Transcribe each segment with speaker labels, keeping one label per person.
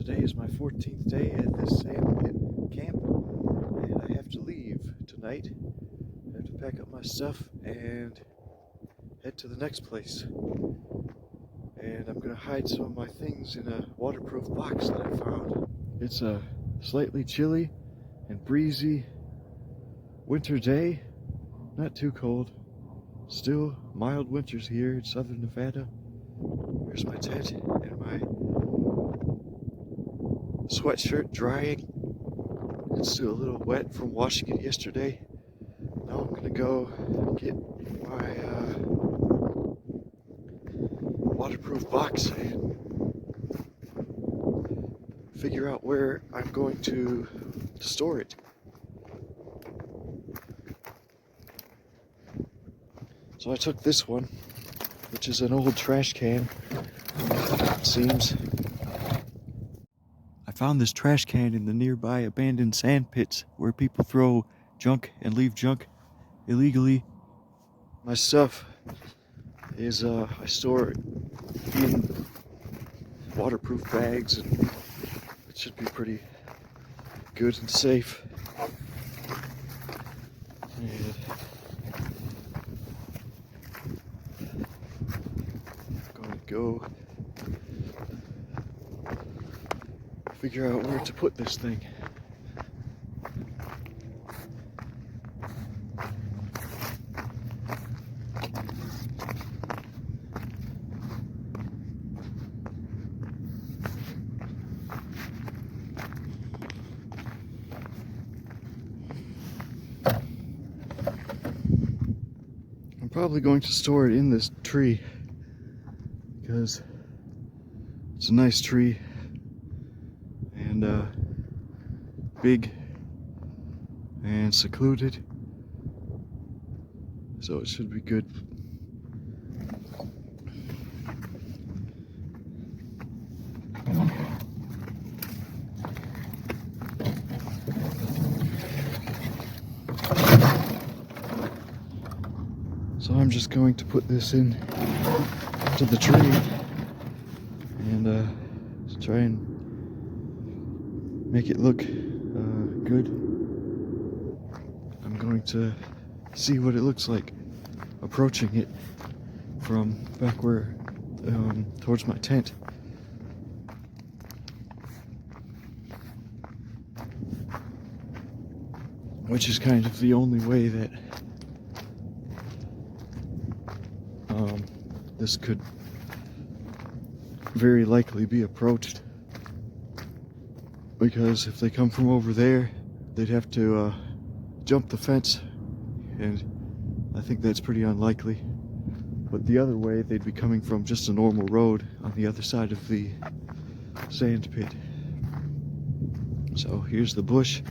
Speaker 1: Today is my 14th day at this sand pit camp, and I have to leave tonight. I have to pack up my stuff and head to the next place. And I'm going to hide some of my things in a waterproof box that I found. It's a slightly chilly and breezy winter day, not too cold. Still mild winters here in southern Nevada. Here's my tent and my sweatshirt drying. It's still a little wet from washing it yesterday. Now I'm gonna go get my waterproof box and figure out where I'm going to store it. So I took this one, which is an old trash can, it seems. I found this trash can in the nearby abandoned sand pits where people throw junk and leave junk illegally. My stuff is I store it in waterproof bags, and it should be pretty good and safe. And I'm going to go figure out where to put this thing. I'm probably going to store it in this tree because it's a nice tree and big and secluded, so it should be good. So I'm just going to put this in to the tree and try and make it look good. I'm going to see what it looks like approaching it from back where towards my tent. Which is kind of the only way that this could very likely be approached, because if they come from over there, they'd have to jump the fence, and I think that's pretty unlikely. But the other way, they'd be coming from just a normal road on the other side of the sand pit. So here's the bush,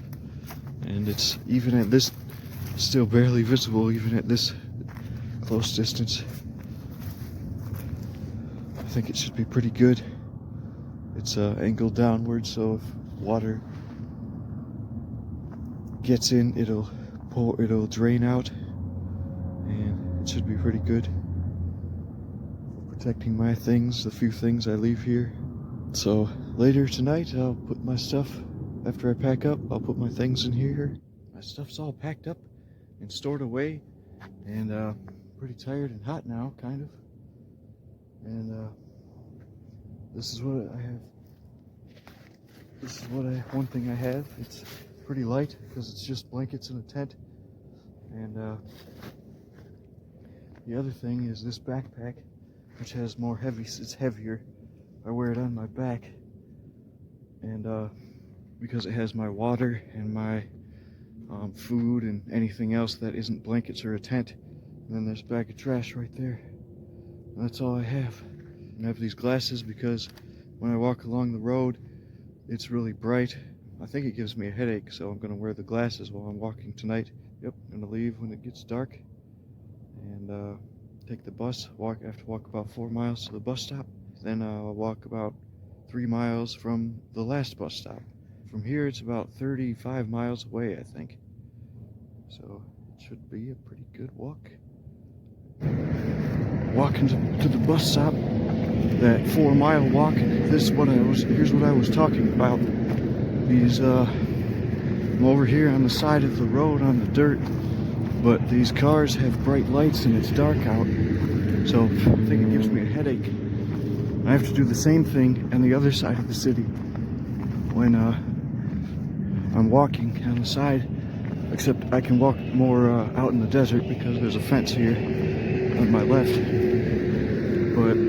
Speaker 1: and it's even at this, still barely visible even at this close distance. I think it should be pretty good. It's angled downward, so if water gets in, it'll drain out, and it should be pretty good for protecting my things, the few things I leave here. So later tonight, I'll put my stuff, after I pack up, I'll put my things in here. My stuff's all packed up and stored away, and pretty tired and hot now, kind of. And this is what I have. This is one thing I have. It's pretty light because it's just blankets and a tent. And the other thing is this backpack, which has more it's heavier. I wear it on my back, and because it has my water and my food and anything else that isn't blankets or a tent. And then there's a bag of trash right there. And that's all I have. I have these glasses because when I walk along the road, it's really bright. I think it gives me a headache, so I'm going to wear the glasses while I'm walking tonight. Yep, I'm going to leave when it gets dark and take the bus. I have to walk about 4 miles to the bus stop. Then I'll walk about 3 miles from the last bus stop. From here, it's about 35 miles away, I think. So it should be a pretty good walk. Walking to the bus stop, that 4-mile walk. Here's what I was talking about. These I'm over here on the side of the road on the dirt, but these cars have bright lights and it's dark out, so I think it gives me a headache. I have to do the same thing on the other side of the city when I'm walking on the side, except I can walk more out in the desert because there's a fence here on my left,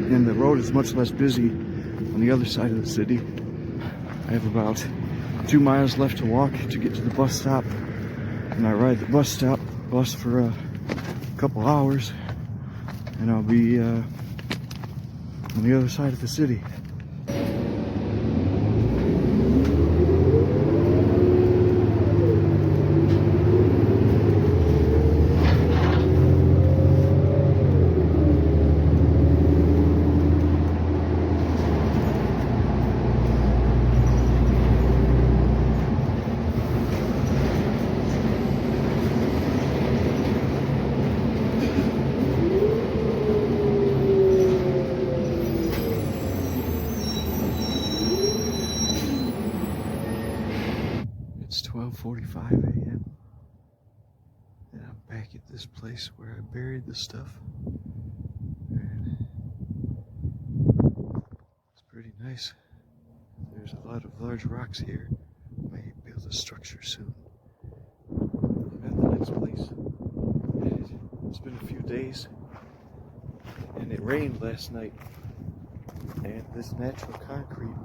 Speaker 1: and the road is much less busy on the other side of the city. I have about 2 miles left to walk to get to the bus stop, and I ride the bus for a couple hours, and I'll be on the other side of the city. It's 12:45 a.m. and I'm back at this place where I buried the stuff. And it's pretty nice. There's a lot of large rocks here. I may build a structure soon. I'm at the next place. It's been a few days, and it rained last night. And this natural concrete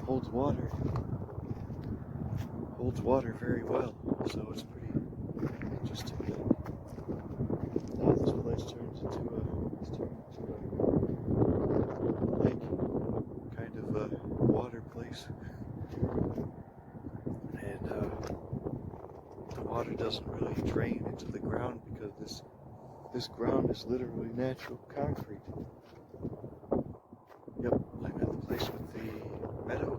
Speaker 1: holds water very well, so it's pretty interesting that now this place turns into a lake, kind of a water place, and the water doesn't really drain into the ground because this ground is literally natural concrete. Yep, I'm at the place with the meadow.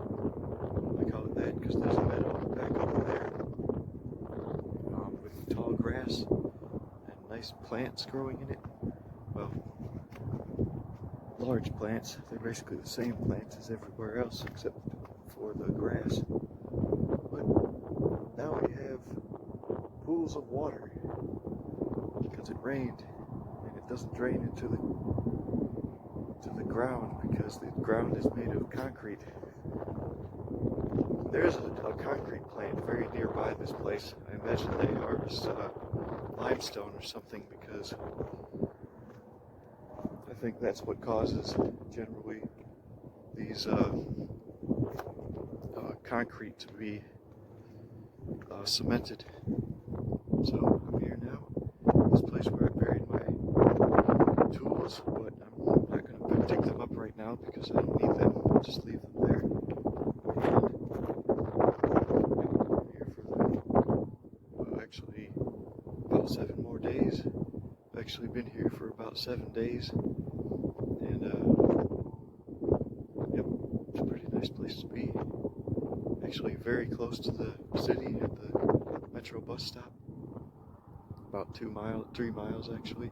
Speaker 1: I call it that because there's a meadow back over there with tall grass and nice plants growing in it. Well, large plants. They're basically the same plants as everywhere else except for the grass. But now we have pools of water because it rained and it doesn't drain into the ground because the ground is made of concrete. There's a concrete plant very nearby this place. I imagine they harvest limestone or something because I think that's what causes generally these concrete to be cemented. So I'm here now, this place where I buried my tools, but I'm not going to pick them up right now because I don't need them. I'll just leave them there. Actually about 7 more days. I've actually been here for about 7 days, and yep, it's a pretty nice place to be. Actually very close to the city at the metro bus stop, about 3 miles actually,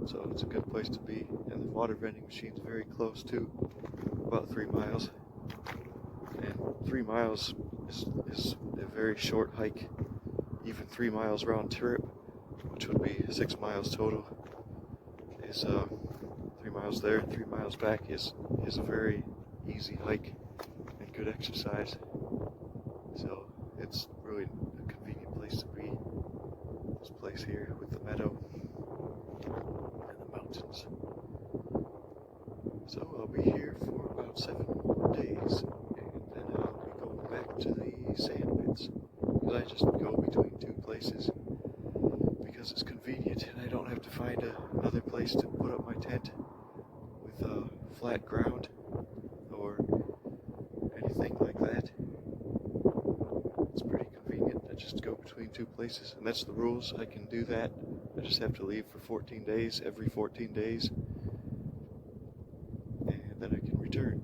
Speaker 1: so it's a good place to be. And the water vending machine's very close too, about 3 miles, and 3 miles is a very short hike. Even 3 miles round trip, which would be 6 miles total, is 3 miles there and 3 miles back is a very easy hike and good exercise. So it's really a convenient place to be. This place here with the meadow and the mountains. So I'll be here for about 7 more days, and then I'll be going back to the sand pits. I just go between 2 places because it's convenient and I don't have to find another place to put up my tent with flat ground or anything like that. It's pretty convenient. I just go between 2 places, and that's the rules. I can do that. I just have to leave for 14 days, every 14 days, and then I can return.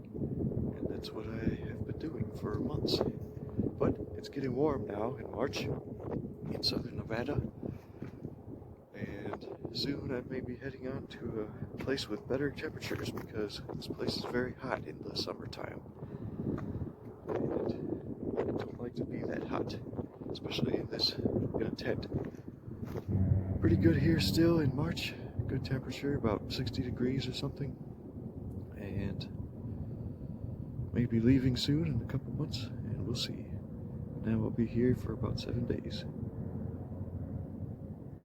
Speaker 1: And that's what I have been doing for months. But it's getting warm now in March in southern Nevada, and soon I may be heading on to a place with better temperatures because this place is very hot in the summertime. And I don't like to be that hot, especially in a tent. Pretty good here still in March. Good temperature, about 60 degrees or something. And maybe leaving soon in a couple months, and we'll see. Now I'll be here for about 7 days.